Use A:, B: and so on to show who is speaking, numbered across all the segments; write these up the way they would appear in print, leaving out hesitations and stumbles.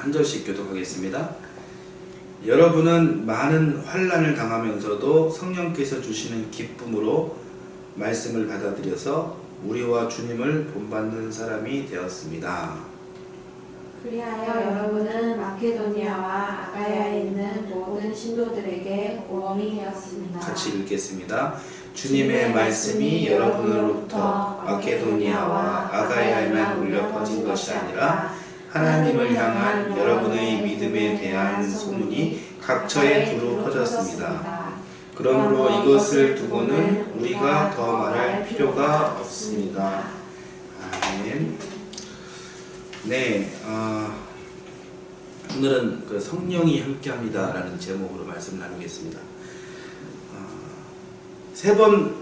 A: 한 절씩 교독하겠습니다. 여러분은 많은 환난을 당하면서도 성령께서 주시는 기쁨으로 말씀을 받아들여서 우리와 주님을 본받는 사람이 되었습니다.
B: 그리하여 여러분은 마케도니아와 아가야에 있는 모든 신도들에게 보험이 되었습니다.
A: 같이 읽겠습니다. 주님의 말씀이 여러분으로부터 마케도니아와 아가야에만 울려 퍼진 것이 아니라 하나님을 향한 여러분의 믿음에 대한 소문이 각처에 두루 퍼졌습니다. 그러므로 이것을 두고는 우리가 더 말할 필요가 없습니다. 아멘. 네, 오늘은 그 성령이 함께합니다 라는 제목으로 말씀 나누겠습니다. 세 번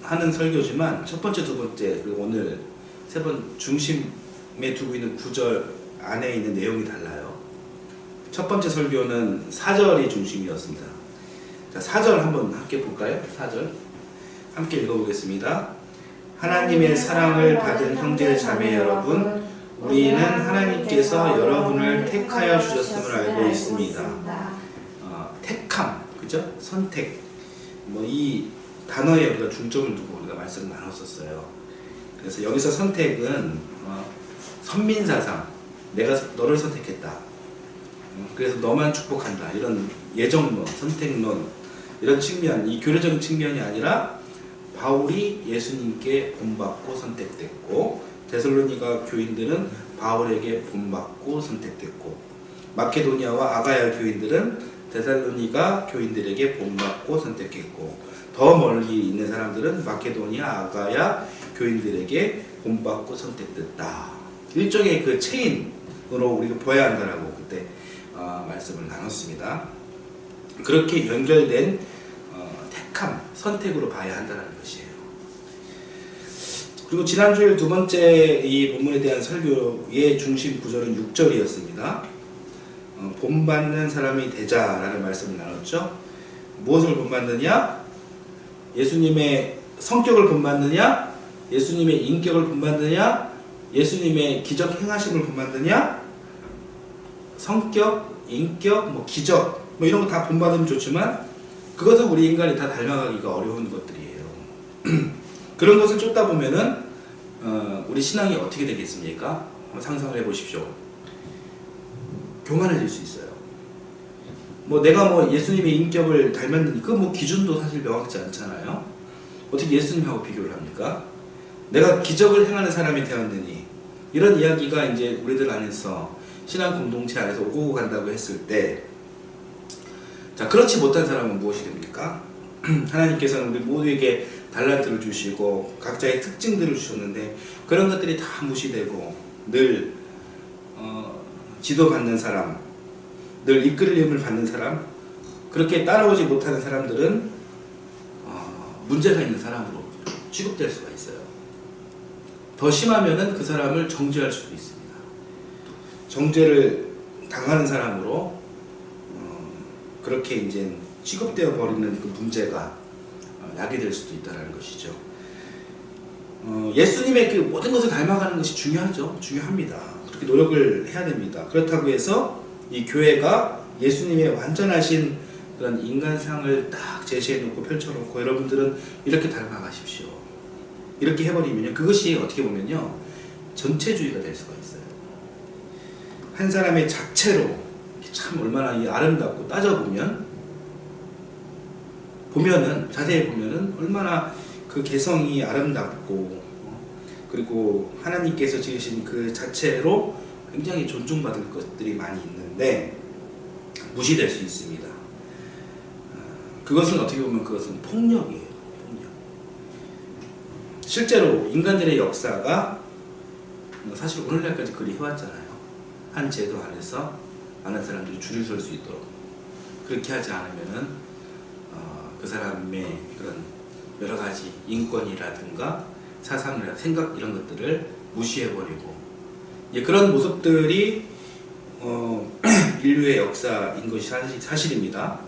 A: 하는 설교지만 첫 번째, 두 번째, 그리고 오늘 세 번 중심에 두고 있는 구절 안에 있는 내용이 달라요. 첫 번째 설교는 4절이 중심이었습니다. 자, 4절 한번 함께 볼까요? 4절 함께 읽어보겠습니다. 하나님의 사랑을 받은 형제 자매 여러분, 우리는 하나님께서 여러분을 택하여 주셨음을 알고 있습니다. 택함, 그죠? 선택. 뭐 이 단어에 우리가 중점을 두고 우리가 말씀을 나눴었어요. 그래서 여기서 선택은 선민사상, 내가 너를 선택했다. 그래서 너만 축복한다. 이런 예정론, 선택론, 이런 측면, 이 교류적인 측면이 아니라 바울이 예수님께 본받고 선택됐고, 데살로니가 교인들은 바울에게 본받고 선택됐고, 마케도니아와 아가야 교인들은 데살로니가 교인들에게 본받고 선택했고, 더 멀리 있는 사람들은 마케도니아, 아가야 교인들에게 본받고 선택됐다. 일종의 그 체인으로 우리가 보아야 한다라고 그때 말씀을 나눴습니다. 그렇게 연결된 택함, 선택으로 봐야 한다는 것이에요. 그리고 지난주일 두 번째 이 본문에 대한 설교의 중심 구절은 6절이었습니다. 본받는 사람이 되자라는 말씀을 나눴죠. 무엇을 본받느냐? 예수님의 성격을 본받느냐? 예수님의 인격을 본받느냐? 예수님의 기적 행하심을 본받느냐? 성격, 인격, 뭐 기적, 뭐 이런 거 다 본받으면 좋지만 그것은 우리 인간이 다 닮아가기가 어려운 것들이에요. 그런 것을 쫓다 보면은 우리 신앙이 어떻게 되겠습니까? 상상을 해보십시오. 교만해질 수 있어요. 뭐 내가 뭐 예수님의 인격을 닮았느니 그 뭐 기준도 사실 명확지 않잖아요. 어떻게 예수님하고 비교를 합니까? 내가 기적을 행하는 사람이 되었느니 이런 이야기가 이제 우리들 안에서 신앙 공동체 안에서 오고 간다고 했을 때, 자, 그렇지 못한 사람은 무엇이 됩니까? 하나님께서는 우리 모두에게 달란트를 주시고 각자의 특징들을 주셨는데 그런 것들이 다 무시되고 늘 지도받는 사람, 늘 이끌림을 받는 사람, 그렇게 따라오지 못하는 사람들은 문제가 있는 사람으로 취급될 수가 있어요. 더 심하면은 그 사람을 정죄할 수도 있습니다. 정죄를 당하는 사람으로 그렇게 이제 취급되어 버리는 그 문제가 야기될 수도 있다는 것이죠. 예수님의 그 모든 것을 닮아가는 것이 중요하죠. 중요합니다. 그렇게 노력을 해야 됩니다. 그렇다고 해서 이 교회가 예수님의 완전하신 그런 인간상을 딱 제시해놓고 펼쳐놓고 여러분들은 이렇게 닮아가십시오. 이렇게 해버리면요, 그것이 어떻게 보면요, 전체주의가 될 수가 있어요. 한 사람의 자체로 참 얼마나 아름답고 따져보면은 자세히 보면은 얼마나 그 개성이 아름답고 그리고 하나님께서 지으신 그 자체로 굉장히 존중받을 것들이 많이 있는데 무시될 수 있습니다. 그것은 어떻게 보면 그것은 폭력이에요. 폭력. 실제로 인간들의 역사가 사실 오늘날까지 그리 해왔잖아요. 한 제도 안에서 많은 사람들이 줄을 설 수 있도록. 그렇게 하지 않으면은 그 사람의 그런 여러 가지 인권이라든가 사상이나 생각 이런 것들을 무시해버리고, 그런 모습들이 인류의 역사인 것이 사실입니다.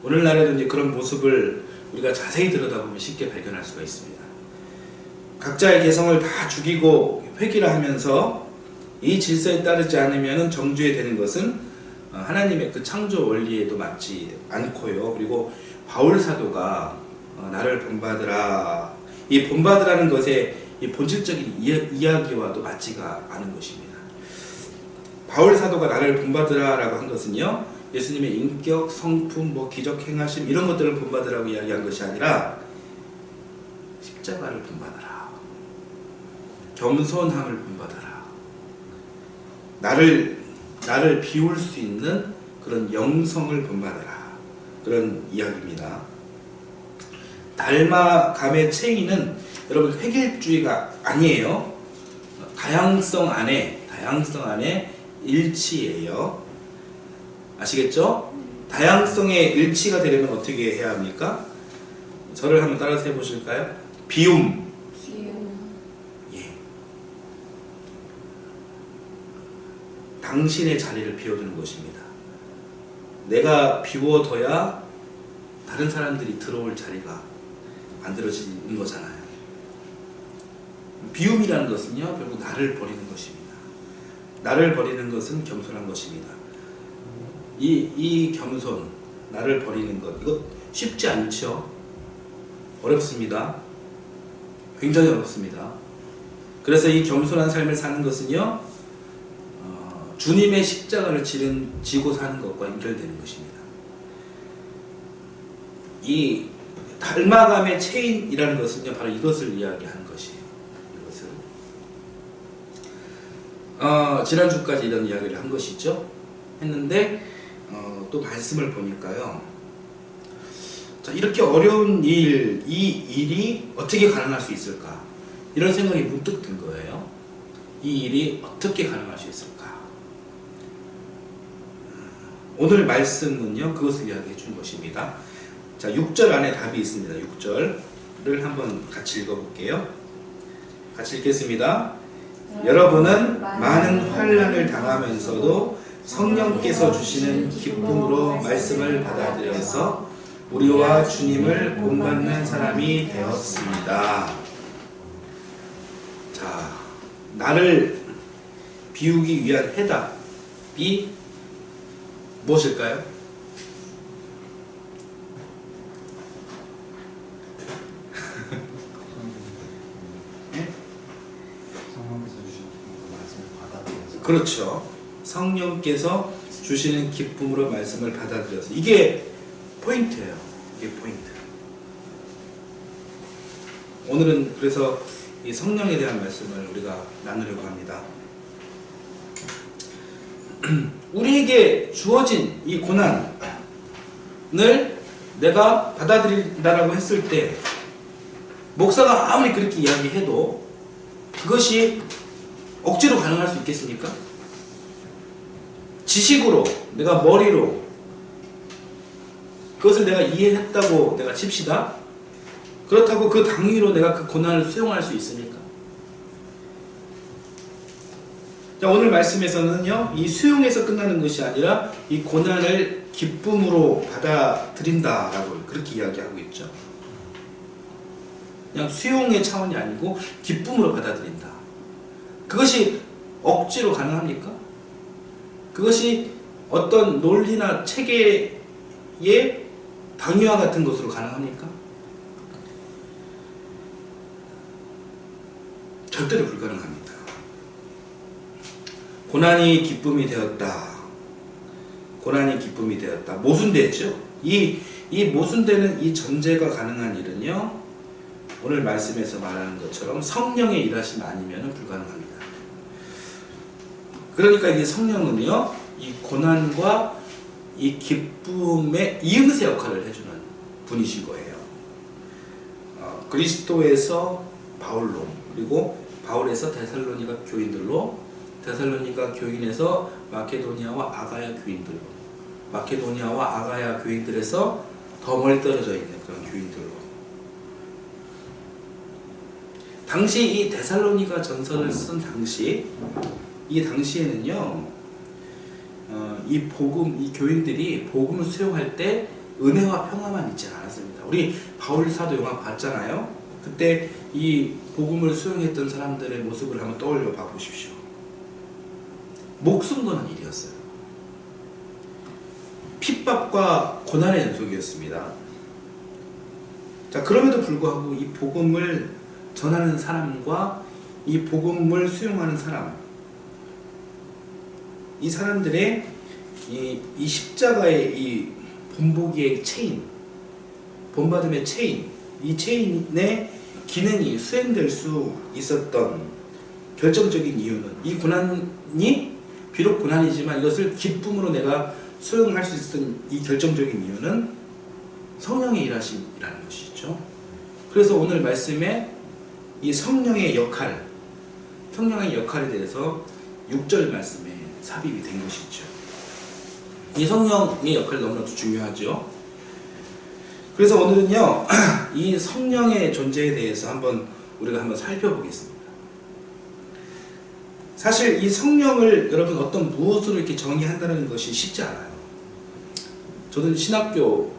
A: 오늘날에도 이제 그런 모습을 우리가 자세히 들여다보면 쉽게 발견할 수가 있습니다. 각자의 개성을 다 죽이고 회귀를 하면서 이 질서에 따르지 않으면 정죄되는 것은 하나님의 그 창조 원리에도 맞지 않고요. 그리고 바울 사도가 나를 본받으라, 이 본받으라는 것의 이 본질적인 이야기와도 맞지가 않은 것입니다. 바울 사도가 나를 본받으라라고 한 것은요, 예수님의 인격, 성품, 기적 행하심 이런 것들을 본받으라고 이야기한 것이 아니라 십자가를 본받아라, 겸손함을 본받아라, 나를 비울 수 있는 그런 영성을 본받아라, 그런 이야기입니다. 닮아감의 체의는 여러분 획일주의가 아니에요. 다양성 안에 일치예요. 아시겠죠? 다양성의 일치가 되려면 어떻게 해야 합니까? 저를 한번 따라서 해보실까요? 비움. 예. 당신의 자리를 비워두는 것입니다. 내가 비워둬야 다른 사람들이 들어올 자리가 만들어지는 거잖아요. 비움이라는 것은요, 결국 나를 버리는 것입니다. 나를 버리는 것은 겸손한 것입니다. 이 겸손, 나를 버리는 것, 이거 쉽지 않죠? 어렵습니다. 굉장히 어렵습니다. 그래서 이 겸손한 삶을 사는 것은요, 주님의 십자가를 지고 사는 것과 연결되는 것입니다. 이 닮아감의 체인이라는 것은요, 바로 이것을 이야기하는 것이에요. 이것을 지난주까지 이런 이야기를 한 것이죠. 했는데 또 말씀을 보니까요, 자, 이렇게 어려운 이 일이 어떻게 가능할 수 있을까, 이런 생각이 문득 든 거예요. 이 일이 어떻게 가능할 수 있을까. 오늘 말씀은요, 그것을 이야기해 준 것입니다. 자, 6절 안에 답이 있습니다. 6절을 한번 같이 읽어볼게요. 같이 읽겠습니다. 여러분은 많은 환난을 당하면서도 성령께서 주시는 기쁨으로 말씀을 받아들여서 우리와 주님을 본받는 사람이 되었습니다. 자, 나를 비우기 위한 해답이 무엇일까요? 그렇죠. 성령께서 주시는 기쁨으로 말씀을 받아들여서, 이게 포인트예요. 이게 포인트. 오늘은 그래서 이 성령에 대한 말씀을 우리가 나누려고 합니다. 우리에게 주어진 이 고난을 내가 받아들인다라고 했을 때, 목사가 아무리 그렇게 이야기해도 그것이 억지로 가능할 수 있겠습니까? 지식으로, 내가 머리로 그것을 내가 이해했다고 내가 칩시다. 그렇다고 그 당위로 내가 그 고난을 수용할 수 있습니까? 자, 오늘 말씀에서는요, 이 수용에서 끝나는 것이 아니라 이 고난을 기쁨으로 받아들인다라고 그렇게 이야기하고 있죠. 그냥 수용의 차원이 아니고 기쁨으로 받아들인다. 그것이 억지로 가능합니까? 그것이 어떤 논리나 체계의 당위와 같은 것으로 가능합니까? 절대로 불가능합니다. 고난이 기쁨이 되었다. 고난이 기쁨이 되었다. 모순되죠. 이 모순되는 이 전제가 가능한 일은요, 오늘 말씀에서 말하는 것처럼 성령의 일하심 아니면 불가능합니다. 그러니까 이 성령은요, 이 고난과 이 기쁨의 이응새 역할을 해주는 분이신 거예요. 그리스도에서 바울로, 그리고 바울에서 데살로니가 교인들로, 데살로니가 교인에서 마케도니아와 아가야 교인들로, 마케도니아와 아가야 교인들에서 더 멀리 떨어져 있는 그런 교인들로. 당시 이 데살로니가 전서를 쓴 당시, 이 당시에는요, 이 복음, 이 교인들이 복음을 수용할 때 은혜와 평화만 있지 않았습니다. 우리 바울 사도 영화 봤잖아요. 그때 이 복음을 수용했던 사람들의 모습을 한번 떠올려 봐 보십시오. 목숨 거는 일이었어요. 핍박과 고난의 연속이었습니다. 자, 그럼에도 불구하고 이 복음을 전하는 사람과 이 복음을 수용하는 사람, 이 사람들의 이 십자가의 이 본보기의 체인, 본받음의 체인, 이 체인의 기능이 수행될 수 있었던 결정적인 이유는, 이 고난이 비록 고난이지만 이것을 기쁨으로 내가 수용할 수 있었던 이 결정적인 이유는 성령의 일하심이라는 것이죠. 그래서 오늘 말씀에 이 성령의 역할에 대해서 6절 말씀에 삽입이 된 것이죠. 이 성령의 역할이 너무나도 중요하죠. 그래서 오늘은요, 이 성령의 존재에 대해서 우리가 한번 살펴보겠습니다. 사실 이 성령을 여러분 무엇으로 이렇게 정의한다는 것이 쉽지 않아요. 저는 신학교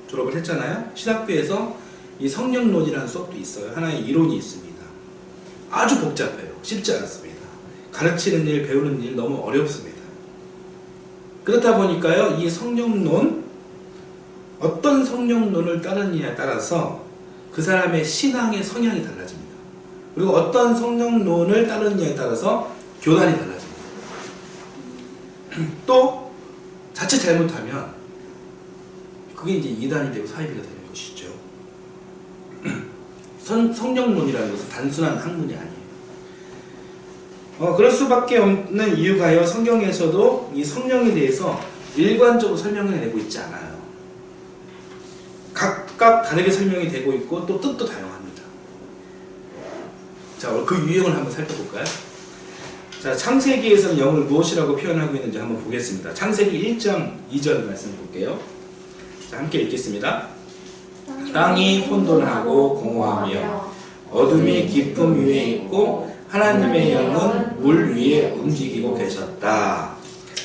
A: 졸업을 했잖아요. 신학교에서 이 성령론이라는 수업도 있어요. 하나의 이론이 있습니다. 아주 복잡해요. 쉽지 않습니다. 가르치는 일, 배우는 일 너무 어렵습니다. 그렇다 보니까요, 이 성령론, 어떤 성령론을 따르느냐에 따라서 그 사람의 신앙의 성향이 달라집니다. 그리고 어떤 성령론을 따르느냐에 따라서 교단이 달라집니다. 또 자칫 잘못하면 그게 이제 이단이 되고 사이비가 되는 것이죠. 성령론이라는 것은 단순한 학문이 아니에요. 그럴 수밖에 없는 이유가요, 성경에서도 이 성령에 대해서 일관적으로 설명을 내고 있지 않아요. 각각 다르게 설명이 되고 있고 또 뜻도 다양합니다. 자, 그 유형을 한번 살펴볼까요? 자, 창세기에서는 영을 무엇이라고 표현하고 있는지 한번 보겠습니다. 창세기 1장 2절 말씀 볼게요. 자, 함께 읽겠습니다. 땅이 혼돈하고 공허하며 어둠이 깊음 위에 있고 하나님의 영은 물 위에 움직이고 계셨다.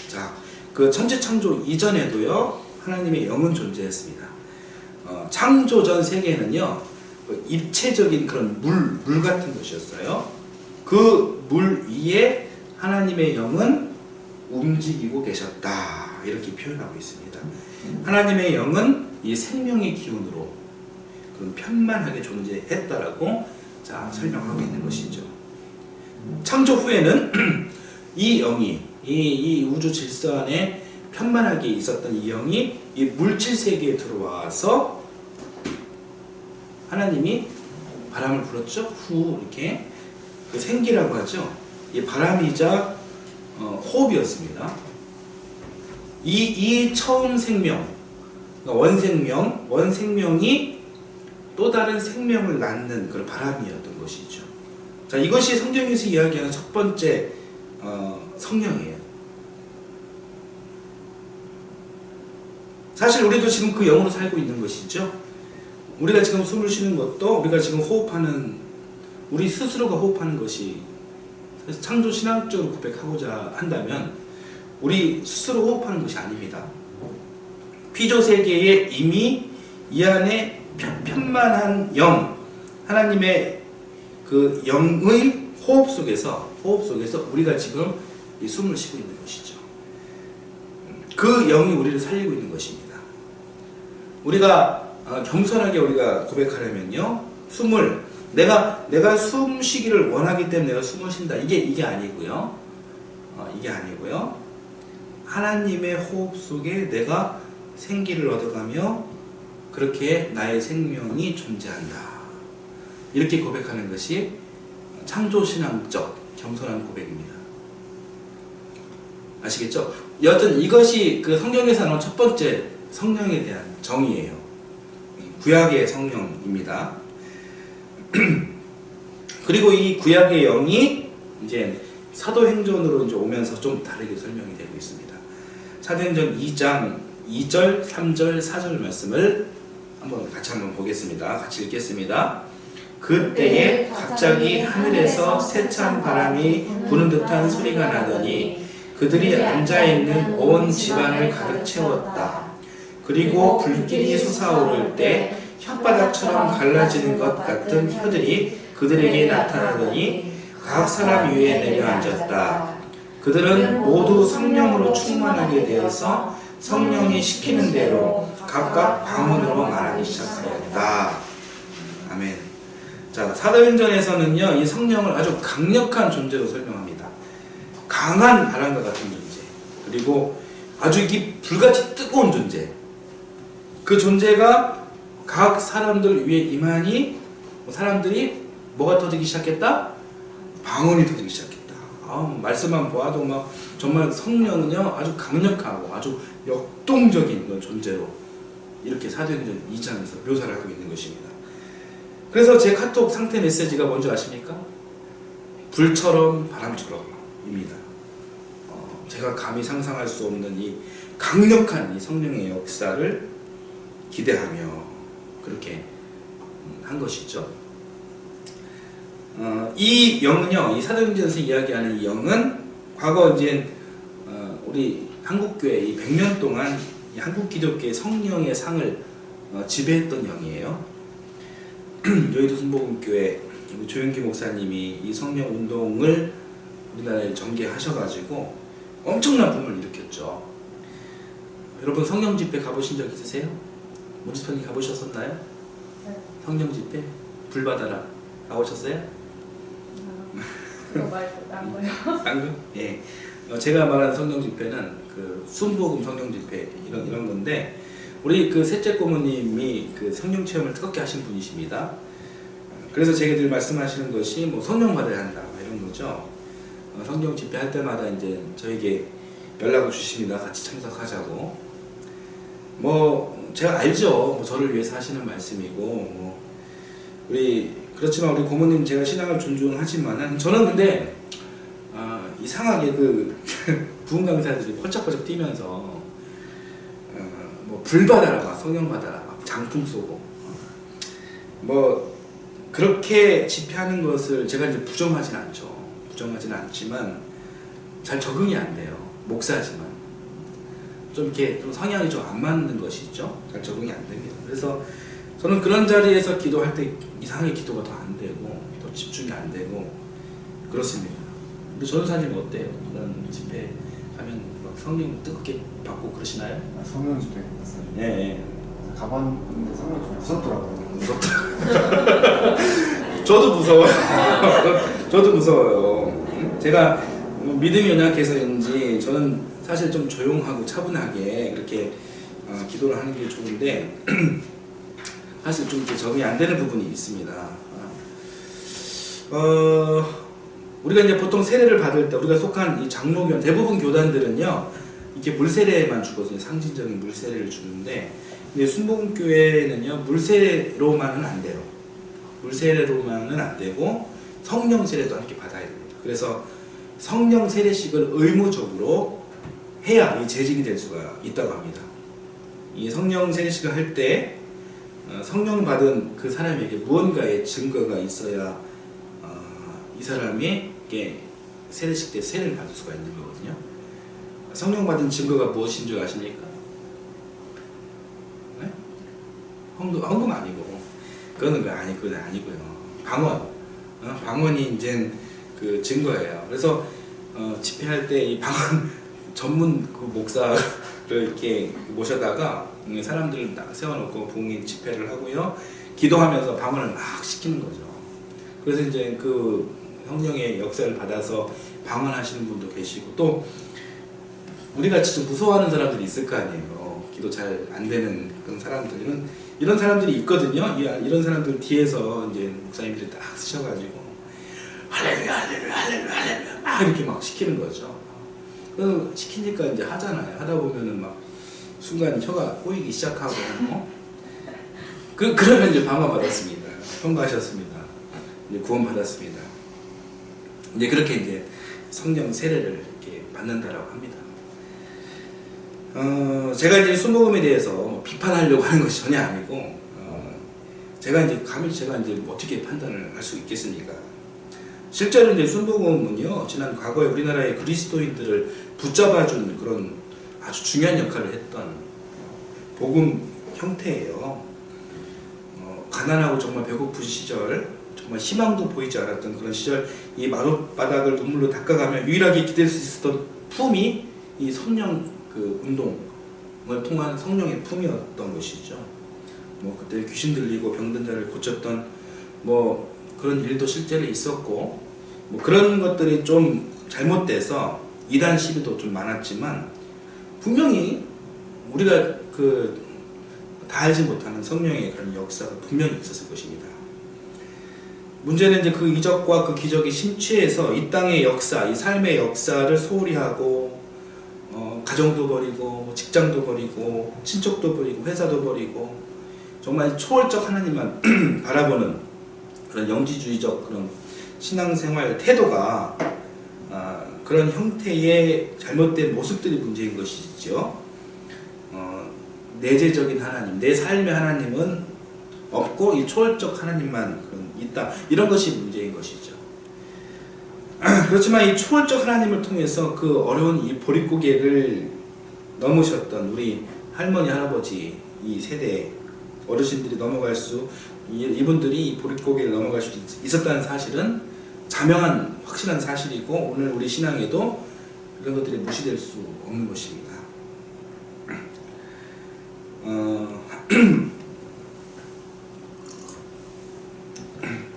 A: 자, 그 천지 창조 이전에도요, 하나님의 영은 존재했습니다. 창조전 세계는요, 입체적인 그런 물 같은 것이었어요. 그 물 위에 하나님의 영은 움직이고 계셨다. 이렇게 표현하고 있습니다. 하나님의 영은 이 생명의 기운으로 그런 편만하게 존재했다라고 설명하고 있는 것이죠. 창조 후에는 이 영이 이 우주 질서 안에 편만하게 있었던 이 영이 이 물질 세계에 들어와서 하나님이 바람을 불었죠. 후 이렇게 그 생기라고 하죠. 이 바람이자 호흡이었습니다. 이 처음 생명, 그러니까 원생명이 또 다른 생명을 낳는 그런 바람이었던 것이죠. 자, 이것이 성경에서 이야기하는 첫 번째 성령이에요. 사실 우리도 지금 그 영으로 살고 있는 것이죠. 우리가 지금 숨을 쉬는 것도, 우리가 지금 호흡하는, 우리 스스로가 호흡하는 것이, 창조 신앙적으로 고백하고자 한다면 우리 스스로 호흡하는 것이 아닙니다. 피조 세계에 이미 이 안에 편만한 영, 하나님의 그 영의 호흡 속에서 우리가 지금 이 숨을 쉬고 있는 것이죠. 그 영이 우리를 살리고 있는 것입니다. 우리가 겸손하게 우리가 고백하려면요, 숨을 내가 숨 쉬기를 원하기 때문에 내가 숨을 쉰다. 이게 아니고요. 이게 아니고요. 하나님의 호흡 속에 내가 생기를 얻어가며 그렇게 나의 생명이 존재한다. 이렇게 고백하는 것이 창조신앙적 겸손한 고백입니다. 아시겠죠? 여하튼 이것이 그 성경에서 나온 첫 번째 성령에 대한 정의예요. 구약의 성령입니다. 그리고 이 구약의 영이 이제 사도행전으로 이제 오면서 좀 다르게 설명이 되고 있습니다. 사도행전 2장 2절, 3절, 4절 말씀을 같이 한번 보겠습니다. 같이 읽겠습니다. 그때에 갑자기 하늘에서 세찬 바람이 부는 듯한 소리가 나더니 그들이 앉아있는 온 집안을 가득 채웠다. 그리고 불길이 솟아오를 때 혓바닥처럼 갈라지는 것 같은 혀들이 그들에게 나타나더니 각 사람 위에 내려앉았다. 그들은 모두 성령으로 충만하게 되어서 성령이 시키는 대로 각각 방언으로 말하기 시작하였다. 아멘. 자, 사도행전에서는요, 이 성령을 아주 강력한 존재로 설명합니다. 강한 바람과 같은 존재. 그리고 아주 이게 불같이 뜨거운 존재. 그 존재가 각 사람들 위에 임하니 사람들이 뭐가 터지기 시작했다? 방언이 터지기 시작했다. 말씀만 보아도 막 정말 성령은요 아주 강력하고 아주 역동적인 그런 존재로 이렇게 사도행전 2장에서 묘사를 하고 있는 것입니다. 그래서 제 카톡 상태 메시지가 뭔지 아십니까? 불처럼 바람처럼입니다. 제가 감히 상상할 수 없는 이 강력한 이 성령의 역사를 기대하며 그렇게 한 것이죠. 이 영은요, 이 사도행전에서 이야기하는 이 영은 과거 이제 우리 한국교회 이 100년 동안 이 한국 기독교의 성령의 상을 지배했던 영이에요. 여의도 순복음교회 조영기 목사님이 이 성령 운동을 우리나라에 전개하셔가지고 엄청난 붐을 일으켰죠. 여러분 성령 집회 가보신 적 있으세요? 모집편이 가보셨었나요?
C: 네.
A: 성령 집회? 불 받아라 가보셨어요?
C: 그거 말고 딴 거요?
A: 딴 거? 예. 제가 말하는 성령 집회는 그 순복음 성령 집회 이런 건데 우리 그 셋째 고모님이 그 성령 체험을 뜨겁게 하신 분이십니다. 그래서 제가 늘 말씀하시는 것이 뭐 성령 받아야 한다 이런 거죠. 성령 집회 할 때마다 이제 저에게 연락을 주십니다. 같이 참석하자고. 뭐 제가 알죠. 뭐 저를 위해서 하시는 말씀이고 뭐 우리 그렇지만 우리 고모님 제가 신앙을 존중하지만은 저는 근데 이상하게 그 부흥 강사들이 펄쩍펄쩍 뛰면서 뭐 불 받아라 막 성령 받아라 막 장풍 쏘고 뭐 그렇게 집회하는 것을 제가 이제 부정하진 않죠. 부정하지는 않지만 잘 적응이 안 돼요. 목사지만 좀 이렇게 좀 성향이 좀 안 맞는 것이 있죠. 잘 적응이 안 됩니다. 그래서 저는 그런 자리에서 기도할 때 이상하게 기도가 더 안 되고 더 집중이 안 되고 그렇습니다. 근데 전도사님 어때요? 그런 집회 가면 막 성령 뜨겁게 받고 그러시나요?
D: 성령 집회 갔어요.
A: 네.
D: 가봤는데 성령 좀 무섭더라고요.
A: 무섭다. 저도 무서워요. 저도 무서워요. 제가 믿음이 연약해서인지 저는 사실 좀 조용하고 차분하게 그렇게 기도를 하는 게 좋은데 사실 좀 이렇게 적응이 안 되는 부분이 있습니다. 우리가 이제 보통 세례를 받을 때 우리가 속한 이 장로교원 대부분 교단들은요 이렇게 물세례만 주거든요. 상징적인 물세례를 주는데 근데 순복음교회는요 물세례로만은 안 돼요. 물세례로만은 안 되고 성령 세례도 함께 받아야 됩니다. 그래서 성령 세례식을 의무적으로 해야 이 재직이 될 수가 있다고 합니다. 이 성령 세례식을 할 때 성령 받은 그 사람에게 무언가의 증거가 있어야 이 사람이 이렇게 세례식 때 세례를 받을 수가 있는 거거든요. 성령 받은 증거가 무엇인 줄 아십니까? 네? 헌금 아니고 그건 아니고요. 방언, 방언이 이제 그 증거예요. 그래서 집회할 때 이 방언 전문 그 목사를 이렇게 모셔다가 사람들을 딱 세워놓고 부흥회 집회를 하고요. 기도하면서 방언을 막 시키는 거죠. 그래서 이제 그 성령의 역사를 받아서 방언하시는 분도 계시고 또 우리 같이 좀 무서워하는 사람들이 있을 거 아니에요. 기도 잘 안 되는 그런 사람들은 이런 사람들이 있거든요. 이런 사람들 뒤에서 이제 목사님들이 딱 쓰셔가지고 할렐루야 할렐루야 할렐루야 할렐루야 막 이렇게 막 시키는 거죠. 그 시키니까 이제 하잖아요. 하다 보면은 막 순간 혀가 꼬이기 시작하고 그러면 이제 방언 받았습니다. 통과하셨습니다. 이제 구원 받았습니다. 이제 그렇게 이제 성령 세례를 이렇게 받는다라고 합니다. 제가 이제 순복음에 대해서 뭐 비판하려고 하는 것이 전혀 아니고 제가 이제 감히 제가 이제 어떻게 판단을 할 수 있겠습니까? 실제로 이제 순복음은요 지난 과거에 우리나라의 그리스도인들을 붙잡아준 그런 아주 중요한 역할을 했던 복음 형태예요. 가난하고 정말 배고픈 시절 정말 희망도 보이지 않았던 그런 시절, 이 마룻바닥을 눈물로 닦아가며 유일하게 기댈 수 있었던 품이 이 성령 그 운동을 통한 성령의 품이었던 것이죠. 뭐 그때 귀신 들리고 병든 자를 고쳤던 뭐 그런 일도 실제로 있었고, 뭐 그런 것들이 좀 잘못돼서 이단 시비도 좀 많았지만 분명히 우리가 그 다 알지 못하는 성령의 그런 역사가 분명히 있었을 것입니다. 문제는 이제 그 이적과 그 기적이 심취해서 이 땅의 역사, 이 삶의 역사를 소홀히 하고 가정도 버리고 직장도 버리고 친척도 버리고 회사도 버리고 정말 초월적 하나님만 바라보는 그런 영지주의적 그런 신앙생활 태도가 그런 형태의 잘못된 모습들이 문제인 것이죠. 내재적인 하나님, 내 삶의 하나님은 없고 이 초월적 하나님만 있다, 이런 것이 문제인 것이죠. 그렇지만 이 초월적 하나님을 통해서 그 어려운 이 보릿고개를 넘으셨던 우리 할머니, 할아버지 이 세대 어르신들이 이분들이 이 보릿고개를 넘어갈 수 있었다는 사실은 자명한 확실한 사실이고, 오늘 우리 신앙에도 이런 것들이 무시될 수 없는 것입니다.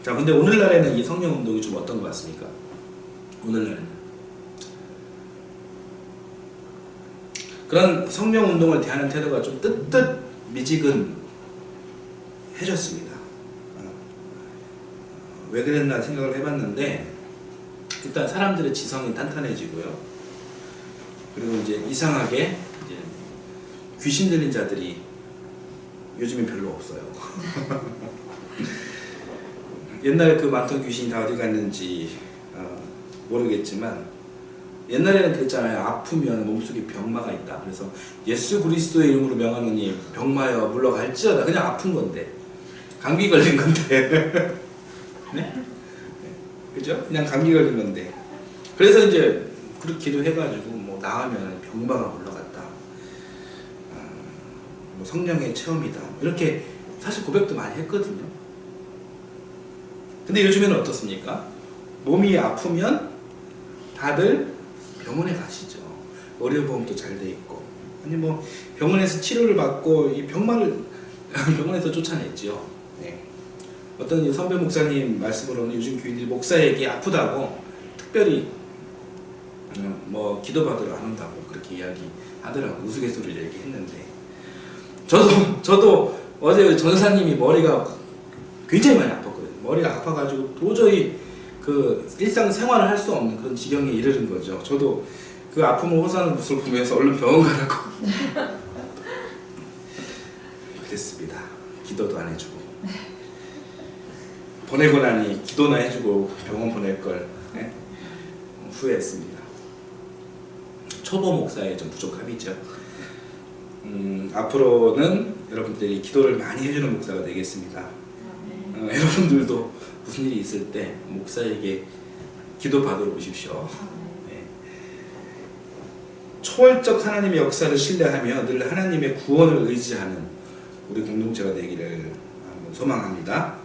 A: 자, 근데 오늘날에는 이 성령 운동이 좀 어떤 것 같습니까? 오늘날에는 그런 성령 운동을 대하는 태도가 좀 미지근해졌습니다. 왜 그랬나 생각을 해봤는데, 일단 사람들의 지성이 탄탄해지고요. 그리고 이제 이상하게 이제 귀신 들린 자들이 요즘엔 별로 없어요. 옛날에 그 많던 귀신이 다 어디 갔는지 모르겠지만, 옛날에는 그랬잖아요. 아프면 몸속에 병마가 있다. 그래서 예수 그리스도의 이름으로 명하노니 병마여 물러갈지어다. 그냥 아픈 건데, 감기 걸린 건데 네? 그죠? 그냥 감기 걸린 건데, 그래서 이제 그렇게 기도해가지고 뭐 나으면 병마가 물러갔다, 뭐 성령의 체험이다, 이렇게 사실 고백도 많이 했거든요. 근데 요즘에는 어떻습니까? 몸이 아프면 다들 병원에 가시죠. 의료보험도 잘 돼 있고, 아니 뭐 병원에서 치료를 받고 이 병마를 병원에서 쫓아냈죠. 네. 어떤 선배 목사님 말씀으로는 요즘 교인들이 목사에게 아프다고 특별히 뭐 기도받으러 안 온다고 그렇게 이야기하더라고. 우스갯소리를 얘기했는데, 저도 어제 전사님이 머리가 굉장히 많이 아팠거든요. 머리가 아파가지고 도저히 그 일상생활을 할 수 없는 그런 지경에 이르는 거죠. 저도 그 아픔을 호소하는 모습을 보면서 얼른 병원 가라고 그랬습니다. 기도도 안 해주고 보내고 나니 기도나 해주고 병원 보낼 걸 후회했습니다. 초보 목사의 좀 부족함이죠. 앞으로는 여러분들이 기도를 많이 해주는 목사가 되겠습니다. 여러분들도 무슨 일이 있을 때 목사에게 기도 받으러 오십시오. 네. 초월적 하나님의 역사를 신뢰하며 늘 하나님의 구원을 의지하는 우리 공동체가 되기를 소망합니다.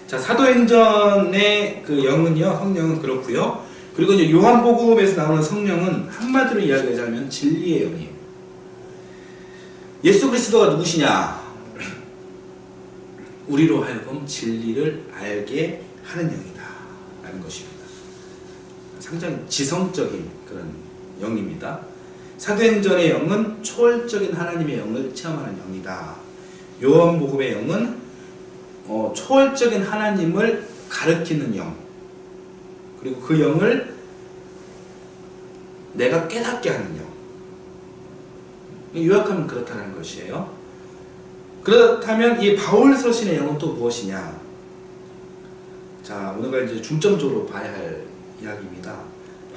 A: 자, 사도행전의 그 영은요, 성령은 그렇고요. 그리고 이제 요한복음에서 나오는 성령은 한마디로 이야기하자면 진리의 영이에요. 예수 그리스도가 누구시냐? 우리로 하여금 진리를 알게 하는 영이다 라는 것입니다. 상당히 지성적인 그런 영입니다. 사도행전의 영은 초월적인 하나님의 영을 체험하는 영이다. 요한복음의 영은 초월적인 하나님을 가르치는 영, 그리고 그 영을 내가 깨닫게 하는 영. 요약하면 그렇다는 것이에요. 그렇다면 이 바울 서신의 영은 또 무엇이냐? 자, 오늘가 이제 중점적으로 봐야 할 이야기입니다.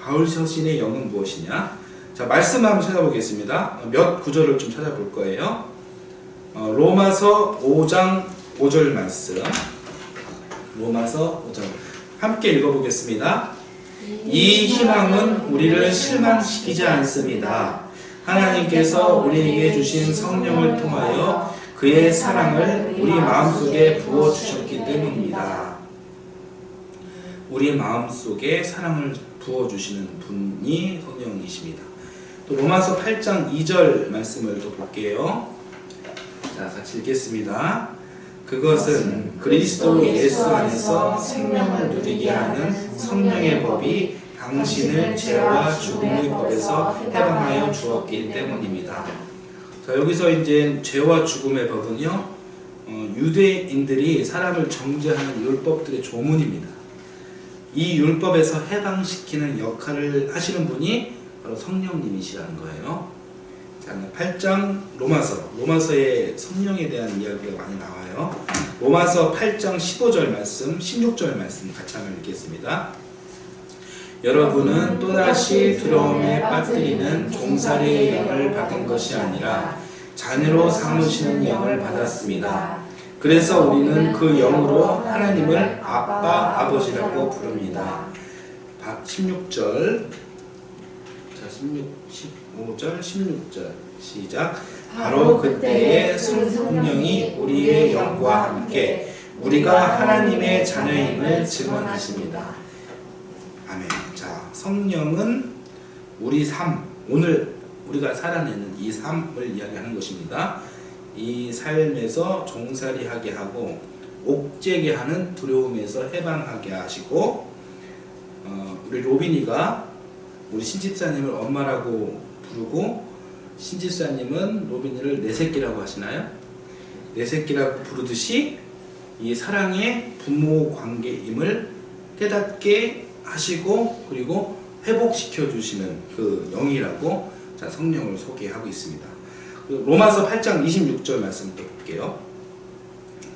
A: 바울 서신의 영은 무엇이냐? 자, 말씀 한번 찾아보겠습니다. 몇 구절을 좀 찾아볼 거예요. 로마서 5장 5절 말씀. 로마서 5장 함께 읽어보겠습니다. 이 희망은 우리를 실망시키지 않습니다. 하나님께서 우리에게 주신 성령을 통하여 그의 사랑을 우리 마음속에 부어주셨기 때문입니다. 우리 마음속에 사랑을 부어주시는 분이 성령이십니다. 또 로마서 8장 2절 말씀을 또 볼게요. 자, 같이 읽겠습니다. 그것은 그리스도 예수 안에서 생명을 누리게 하는 성령의 법이 당신을 죄와 죽음의 법에서 해방하여 주었기 때문입니다. 자, 여기서 이제 죄와 죽음의 법은요, 유대인들이 사람을 정죄하는 율법들의 조문입니다. 이 율법에서 해방시키는 역할을 하시는 분이 바로 성령님이시라는 거예요. 자, 8장 로마서에 성령에 대한 이야기가 많이 나와요. 로마서 8장 15절 말씀, 16절 말씀 같이 한번 읽겠습니다. 여러분은 또다시 두려움에 빠뜨리는 종살이의 영을 받은 것이 아니라 자녀로 삼으시는 영을 받았습니다. 그래서 우리는 그 영으로 하나님을 아빠, 아버지라고 부릅니다. 16절, 자, 15절, 16절 시작. 바로 그때에 성령이 우리의 영과 함께 우리가 하나님의 자녀임을 증언하십니다. 아멘. 자, 성령은 우리 삶, 오늘 우리가 살아내는 이 삶을 이야기하는 것입니다. 이 삶에서 종살이하게 하고 옥죄게 하는 두려움에서 해방하게 하시고, 우리 로빈이가 우리 신집사님을 엄마라고 부르고 신집사님은 로빈이를 내 새끼라고 하시나요? 내 새끼라고 부르듯이 이 사랑의 부모 관계임을 깨닫게 하시고 그리고 회복시켜 주시는 그 영이라고 자, 성령을 소개하고 있습니다. 로마서 8장 26절 말씀 또 볼게요.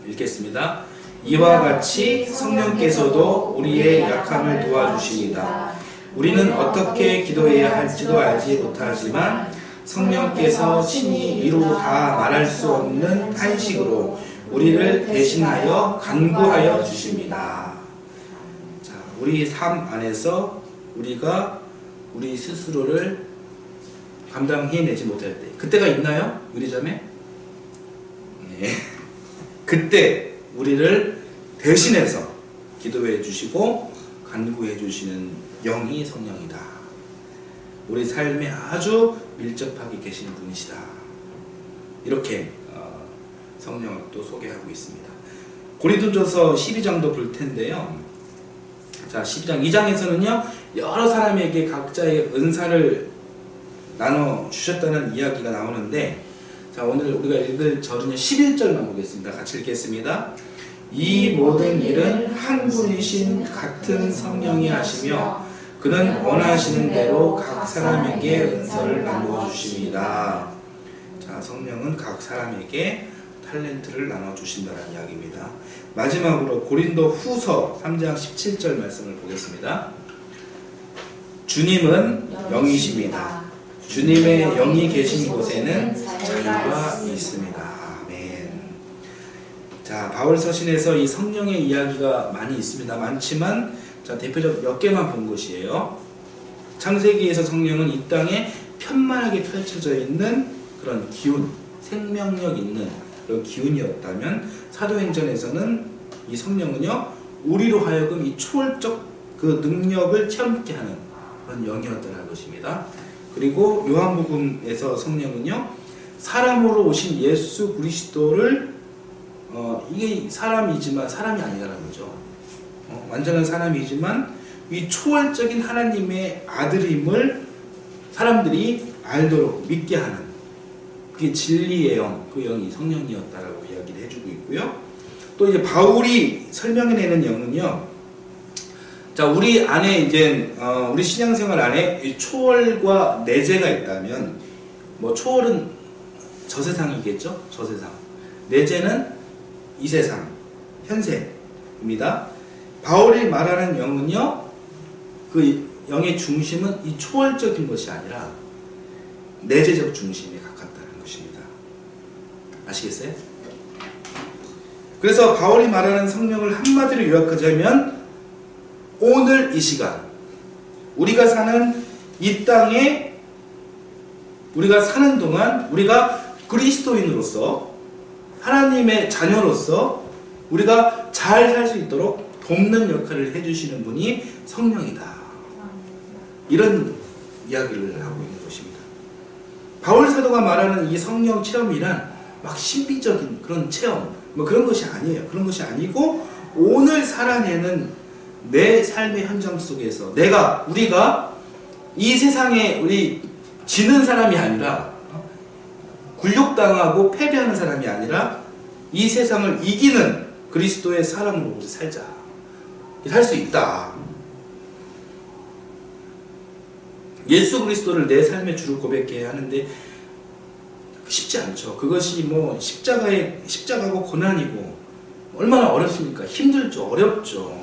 A: 읽겠습니다. 이와 같이 성령께서도 우리의 약함을 도와주십니다. 우리는 어떻게 기도해야 할지도 알지 못하지만 성령께서 친히 이루 다 말할 수 없는 탄식으로 우리를 대신하여 간구하여 주십니다. 자, 우리 삶 안에서 우리가 우리 스스로를 감당해내지 못할 때, 그때가 있나요? 우리 자매? 네. 그때 우리를 대신해서 기도해 주시고 간구해 주시는 영이 성령이다. 우리 삶에 아주 밀접하게 계시는 분이시다. 이렇게 성령을 또 소개하고 있습니다. 고린도전서 12장도 볼 텐데요. 자, 12장 2장에서는요, 여러 사람에게 각자의 은사를 나눠 주셨다는 이야기가 나오는데, 자, 오늘 우리가 읽을 절은요 11절만 보겠습니다. 같이 읽겠습니다. 이 모든 일은 한 분이신 같은 성령이 하시며 그는 원하시는 대로 각 사람에게 은사를 나누어 주십니다. 자, 성령은 각 사람에게 탤런트를 나눠 주신다는 이야기입니다. 마지막으로 고린도 후서 3장 17절 말씀을 보겠습니다. 주님은 영이십니다. 주님의 영이 계신 곳에는 자유가 있습니다. 아멘. 자, 바울 서신에서 이 성령의 이야기가 많이 있습니다. 많지만 자, 대표적 몇 개만 본 것이에요. 창세기에서 성령은 이 땅에 편만하게 펼쳐져 있는 그런 기운, 생명력 있는 그런 기운이었다면, 사도행전에서는 이 성령은요, 우리로 하여금 이 초월적 그 능력을 체험케 하는 그런 영이었다는 것입니다. 그리고 요한복음에서 성령은요, 사람으로 오신 예수 그리스도를 이게 사람이지만 사람이 아니라는 거죠. 완전한 사람이지만 이 초월적인 하나님의 아들임을 사람들이 알도록 믿게 하는, 그게 진리의 영, 그 영이 성령이었다라고 이야기를 해주고 있고요. 또 이제 바울이 설명해내는 영은요, 자, 우리 안에 이제 우리 신앙생활 안에 이 초월과 내재가 있다면, 뭐 초월은 저 세상이겠죠, 저 세상. 내재는 이 세상, 현세입니다. 바울이 말하는 영은요, 그 영의 중심은 이 초월적인 것이 아니라 내재적 중심에 가깝다는 것입니다. 아시겠어요? 그래서 바울이 말하는 성령을 한마디로 요약하자면, 오늘 이 시간 우리가 사는 이 땅에 우리가 사는 동안 우리가 그리스도인으로서 하나님의 자녀로서 우리가 잘 살 수 있도록 돕는 역할을 해주시는 분이 성령이다. 이런 이야기를 하고 있는 것입니다. 바울 사도가 말하는 이 성령 체험이란 막 신비적인 그런 체험, 뭐 그런 것이 아니에요. 그런 것이 아니고 오늘 살아내는 내 삶의 현장 속에서 우리가 이 세상에 우리 지는 사람이 아니라 굴욕당하고 패배하는 사람이 아니라 이 세상을 이기는 그리스도의 사람으로 우리 살자. 살 수 있다. 예수 그리스도를 내 삶의 주를 고백해야 하는데 쉽지 않죠. 그것이 뭐 십자가고 고난이고 얼마나 어렵습니까? 힘들죠. 어렵죠.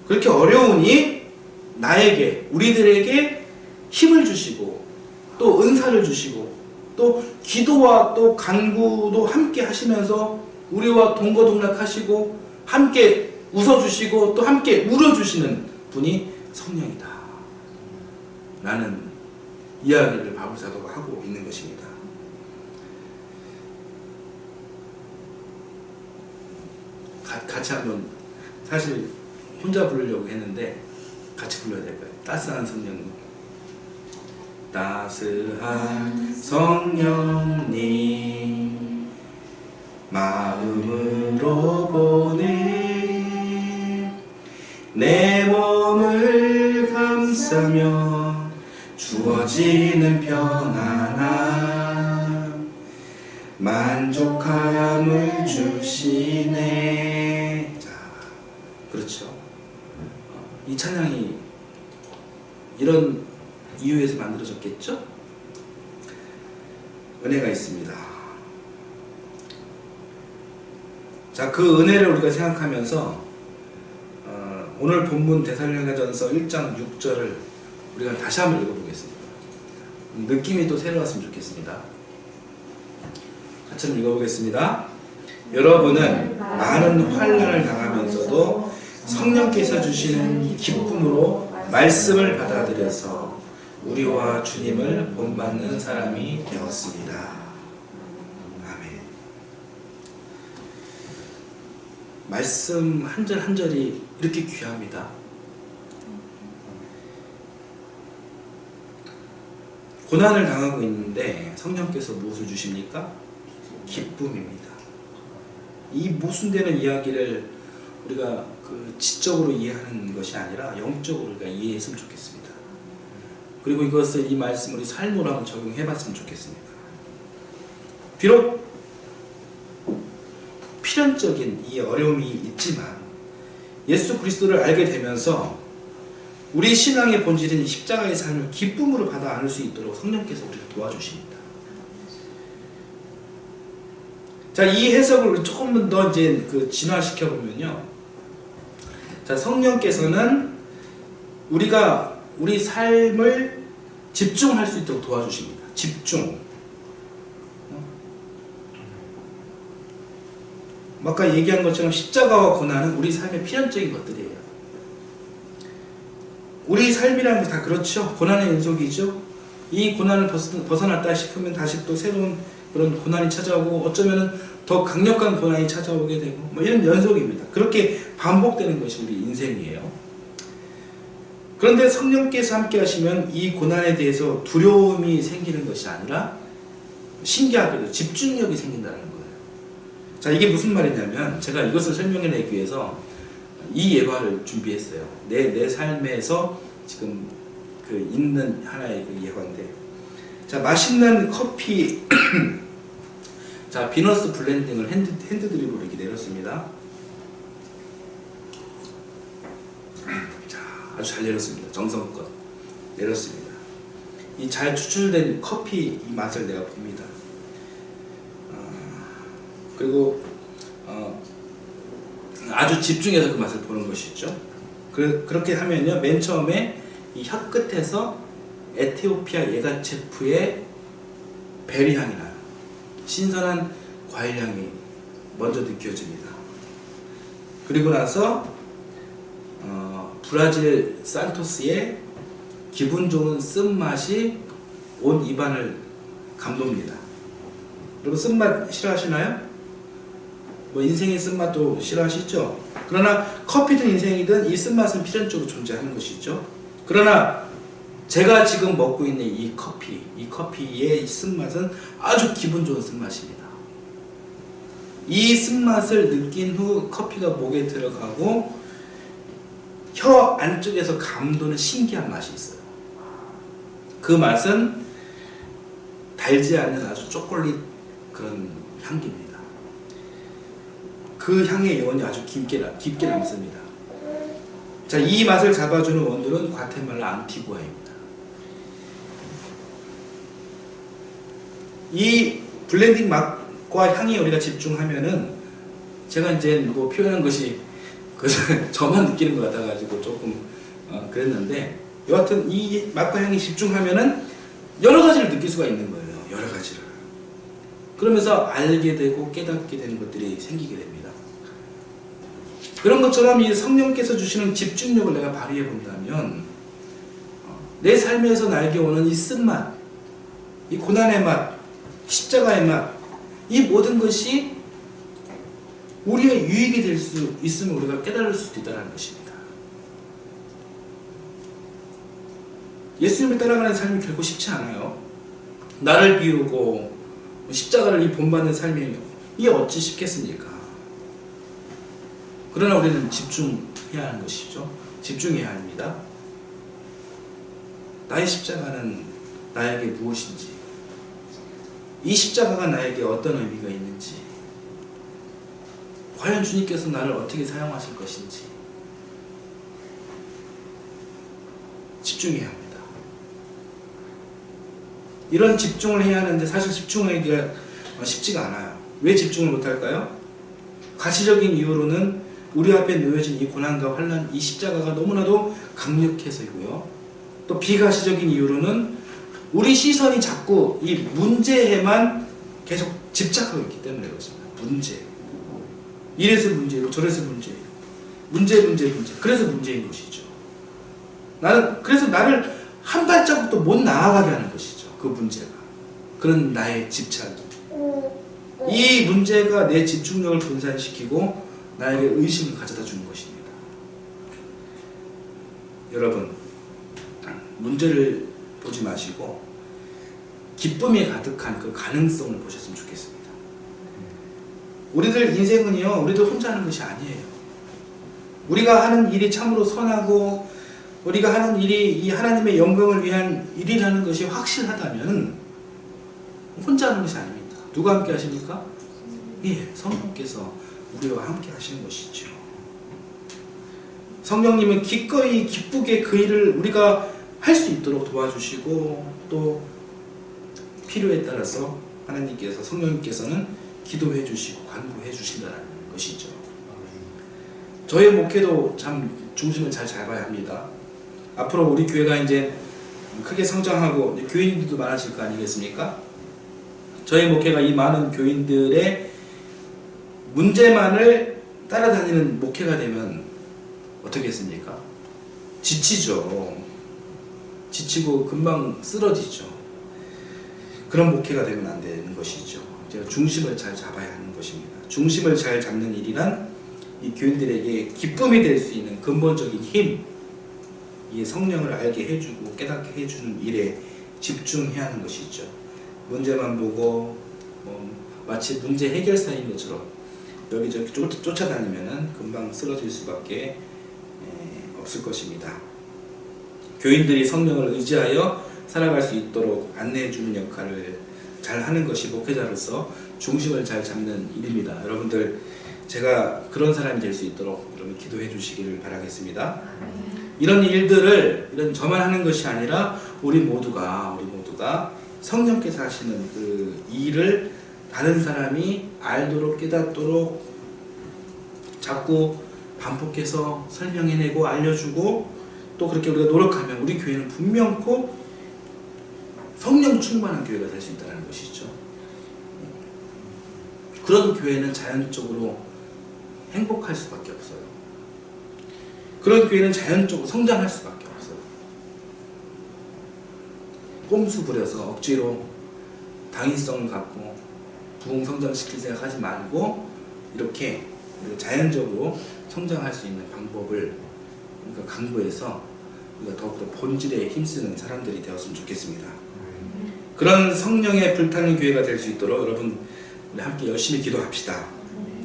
A: 그렇게 어려우니 나에게, 우리들에게 힘을 주시고 또 은사를 주시고 또 기도와 또 간구도 함께 하시면서 우리와 동거동락하시고 함께 웃어주시고 또 함께 울어주시는 분이 성령이다 라는 이야기를 바울 사도가 하고 있는 것입니다. 같이 한번, 사실 혼자 부르려고 했는데 같이 불러야 될까요? 따스한 성령님. 따스한 성령님 마음으로 보내 내 몸을 감싸며 주어지는 평안함 만족함을 주시네. 자, 그렇죠. 이 찬양이 이런 이유에서 만들어졌겠죠? 은혜가 있습니다. 자, 그 은혜를 우리가 생각하면서 오늘 본문 데살로니가전서 1장 6절을 우리가 다시 한번 읽어보겠습니다. 느낌이 또 새로웠으면 좋겠습니다. 같이 한번 읽어보겠습니다. 여러분은 많은 환난을 당하면서도 성령께서 주시는 기쁨으로 말씀을 받아들여서 우리와 주님을 본받는 사람이 되었습니다. 아멘. 말씀 한 절 한 절이 이렇게 귀합니다. 고난을 당하고 있는데 성령께서 무엇을 주십니까? 기쁨입니다. 이 모순되는 이야기를 우리가 지적으로 이해하는 것이 아니라 영적으로 우리가 이해했으면 좋겠습니다. 그리고 이것을, 이 말씀을 우리 삶으로 한번 적용해 봤으면 좋겠습니다. 비록 필연적인 이 어려움이 있지만 예수 그리스도를 알게 되면서 우리 신앙의 본질인 십자가의 삶을 기쁨으로 받아 안을 수 있도록 성령께서 우리를 도와주십니다. 자, 이 해석을 조금 더 이제 진화시켜 보면요. 자, 성령께서는 우리가 우리 삶을 집중할 수 있도록 도와주십니다. 집중. 아까 얘기한 것처럼 십자가와 고난은 우리 삶의 필연적인 것들이에요. 우리 삶이라는 게 다 그렇죠. 고난의 연속이죠. 이 고난을 벗어났다 싶으면 다시 또 새로운 그런 고난이 찾아오고 어쩌면 더 강력한 고난이 찾아오게 되고 뭐 이런 연속입니다. 그렇게 반복되는 것이 우리 인생이에요. 그런데 성령께서 함께 하시면 이 고난에 대해서 두려움이 생기는 것이 아니라 신기하게도 집중력이 생긴다는 거예요. 자, 이게 무슨 말이냐면 제가 이것을 설명해내기 위해서 이 예화를 준비했어요. 내 삶에서 지금 있는 하나의 예화인데, 자, 맛있는 커피 자, 비너스 블렌딩을 핸드드립으로 이렇게 내렸습니다. 자, 아주 잘 내렸습니다. 정성껏 내렸습니다. 이 잘 추출된 커피 이 맛을 내가 봅니다. 그리고 아주 집중해서 그 맛을 보는 것이죠. 그렇게 하면요, 맨 처음에 이 혀 끝에서 에티오피아 예가체프의 베리 향이 나요. 신선한 과일 향이 먼저 느껴집니다. 그리고 나서 브라질 산토스의 기분 좋은 쓴맛이 온 입안을 감돕니다. 여러분, 쓴맛 싫어하시나요? 뭐 인생의 쓴맛도 싫어하시죠? 그러나 커피든 인생이든 이 쓴맛은 필연적으로 존재하는 것이죠. 그러나 제가 지금 먹고 있는 이 커피의 쓴맛은 아주 기분 좋은 쓴맛입니다. 이 쓴맛을 느낀 후 커피가 목에 들어가고 혀 안쪽에서 감도는 신기한 맛이 있어요. 그 맛은 달지 않는 아주 초콜릿 그런 향기입니다. 그 향의 여운이 아주 깊게 남습니다. 자, 이 맛을 잡아주는 원두는 과테말라 안티구아입니다. 이 블렌딩 맛과 향에 우리가 집중하면은 제가 이제 뭐 표현한 것이 저만 느끼는 것 같아가지고 조금 그랬는데 여하튼 이 맛과 향에 집중하면은 여러 가지를 느낄 수가 있는 거예요. 여러 가지를. 그러면서 알게 되고 깨닫게 되는 것들이 생기게 됩니다. 그런 것처럼 이 성령께서 주시는 집중력을 내가 발휘해 본다면 내 삶에서 나에게 오는 이 쓴맛, 이 고난의 맛, 십자가의 맛, 이 모든 것이 우리의 유익이 될 수 있으면 우리가 깨달을 수도 있다는 것입니다. 예수님을 따라가는 삶이 결코 쉽지 않아요. 나를 비우고 십자가를 이 본받는 삶이 이게 어찌 쉽겠습니까? 그러나 우리는 집중해야 하는 것이죠. 집중해야 합니다. 나의 십자가는 나에게 무엇인지, 이 십자가가 나에게 어떤 의미가 있는지, 과연 주님께서 나를 어떻게 사용하실 것인지 집중해야 합니다. 이런 집중을 해야 하는데 사실 집중하기가 쉽지가 않아요. 왜 집중을 못할까요? 가시적인 이유로는 우리 앞에 놓여진 이 고난과 환난, 이 십자가가 너무나도 강력해서이고요. 또 비가시적인 이유로는 우리 시선이 자꾸 이 문제에만 계속 집착하고 있기 때문에 그렇습니다. 문제. 이래서 문제고 저래서 문제예요. 문제. 그래서 문제인 것이죠. 그래서 나를 한 발자국도 못 나아가게 하는 것이죠. 그 문제가. 그런 나의 집착이. 이 문제가 내 집중력을 분산시키고 나에게 의심을 가져다 주는 것입니다. 여러분, 문제를 보지 마시고 기쁨이 가득한 그 가능성을 보셨으면 좋겠습니다. 우리들 인생은요, 우리들 혼자 하는 것이 아니에요. 우리가 하는 일이 참으로 선하고 우리가 하는 일이 이 하나님의 영광을 위한 일이라는 것이 확실하다면 혼자 하는 것이 아닙니다. 누가 함께 하십니까? 예, 성령께서 우리와 함께 하시는 것이죠. 성령님은 기꺼이 기쁘게 그 일을 우리가 할 수 있도록 도와주시고 또 필요에 따라서 하나님께서 성령님께서는 기도해 주시고 간구해 주신다는 것이죠. 저의 목회도 참 중심을 잘 잡아야 합니다. 앞으로 우리 교회가 이제 크게 성장하고 교인들도 많아질 거 아니겠습니까? 저의 목회가 이 많은 교인들의 문제만을 따라다니는 목회가 되면 어떻겠습니까? 지치죠. 지치고 금방 쓰러지죠. 그런 목회가 되면 안 되는 것이죠. 제가 중심을 잘 잡아야 하는 것입니다. 중심을 잘 잡는 일이란 이 교인들에게 기쁨이 될 수 있는 근본적인 힘, 이 성령을 알게 해주고 깨닫게 해주는 일에 집중해야 하는 것이죠. 문제만 보고 마치 문제 해결사인 것처럼 여기저기 쫓아다니면 금방 쓰러질 수밖에 없을 것입니다. 교인들이 성령을 의지하여 살아갈 수 있도록 안내해주는 역할을 잘 하는 것이 목회자로서 중심을 잘 잡는 일입니다. 여러분들, 제가 그런 사람이 될 수 있도록 여러분 기도해 주시기를 바라겠습니다. 이런 일들을 저만 하는 것이 아니라 우리 모두가 성령께서 하시는 그 일을 다른 사람이 알도록 깨닫도록 자꾸 반복해서 설명해내고 알려주고 또 그렇게 우리가 노력하면 우리 교회는 분명코 성령 충만한 교회가 될 수 있다는 것이죠. 그런 교회는 자연적으로 행복할 수밖에 없어요. 그런 교회는 자연적으로 성장할 수밖에 없어요. 꼼수 부려서 억지로 당위성을 갖고 부흥 성장시킬 생각하지 말고 이렇게 자연적으로 성장할 수 있는 방법을 강구해서 우리가 더욱더 본질에 힘쓰는 사람들이 되었으면 좋겠습니다. 그런 성령의 불타는 교회가 될 수 있도록 여러분 우리 함께 열심히 기도합시다.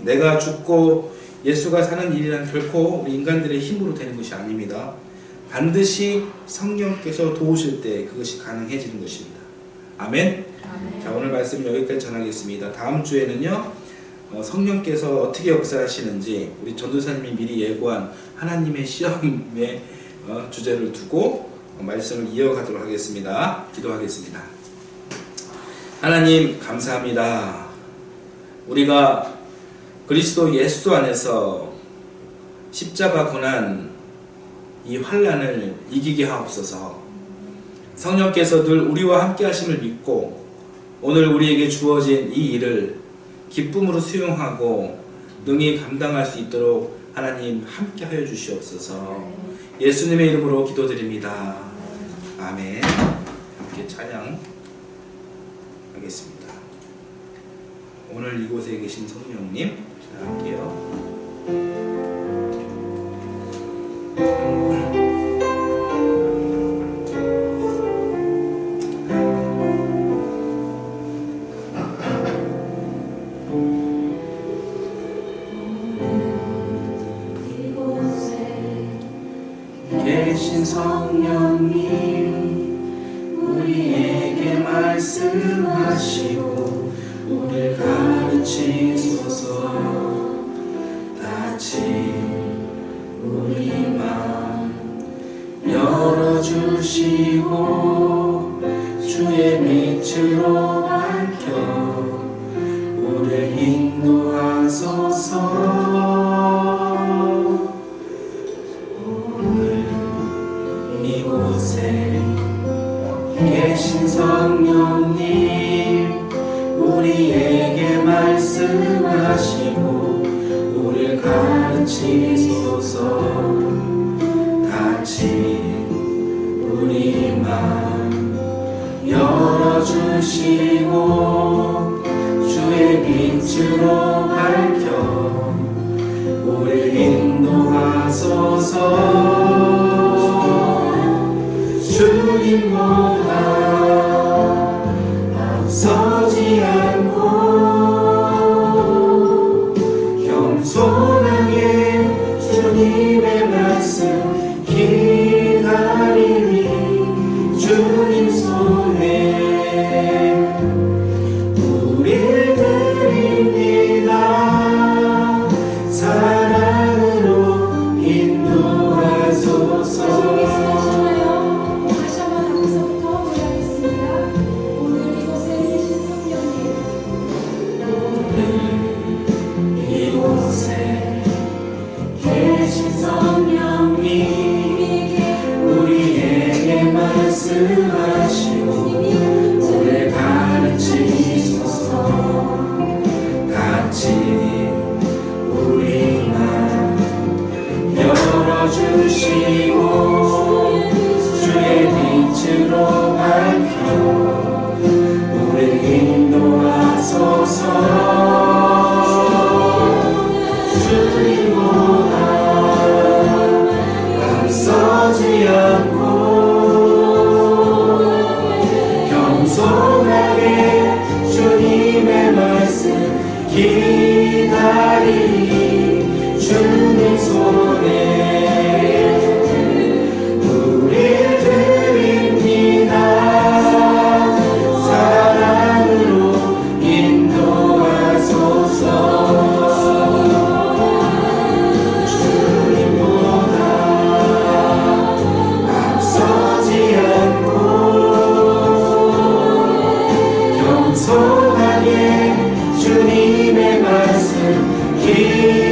A: 내가 죽고 예수가 사는 일이란 결코 우리 인간들의 힘으로 되는 것이 아닙니다. 반드시 성령께서 도우실 때 그것이 가능해지는 것입니다. 아멘. 자, 오늘 말씀 여기까지 전하겠습니다. 다음 주에는요 성령께서 어떻게 역사하시는지 우리 전도사님이 미리 예고한 하나님의 시험의 주제를 두고 말씀을 이어가도록 하겠습니다. 기도하겠습니다. 하나님 감사합니다. 우리가 그리스도 예수 안에서 십자가 고난 이 환난을 이기게 하옵소서. 성령께서 늘 우리와 함께 하심을 믿고 오늘 우리에게 주어진 이 일을 기쁨으로 수용하고 능히 감당할 수 있도록 하나님 함께 하여 주시옵소서. 예수님의 이름으로 기도드립니다. 아멘. 함께 찬양하겠습니다. 오늘 이곳에 계신 성령님 찬양할게요.
E: 계신 성령님 우리에게 말씀하시고 우리를 가르치소서. 다친 우리 마음 열어주시고 주의 빛으로 밝혀 우리를 인도하소서. 이곳에 계신 성령님 우리에게 말씀하시고 우리를 가르치소서. 다친 우리 마음 열어주시고 주의 빛으로 밝혀 우리를 인도하소서. 주님보다 앞서지 않고 겸손하게 주님의 말씀 기다리니 주님 손에 우릴 드립니다. 사랑으로 인도하소서. 말씀하시고 우리를 가르치소서. 다친 우리 마음 열어주시고 주의 빛으로 밝혀 우리를 인도하소서. 주님보다 앞서지 않고 겸손하게 주님의 말씀 기다리니 주님 손에 우릴 드립니다. 사랑으로 인도하소서. 주님보다 앞서지 않고 겸손하게 주님의 말씀 기다리니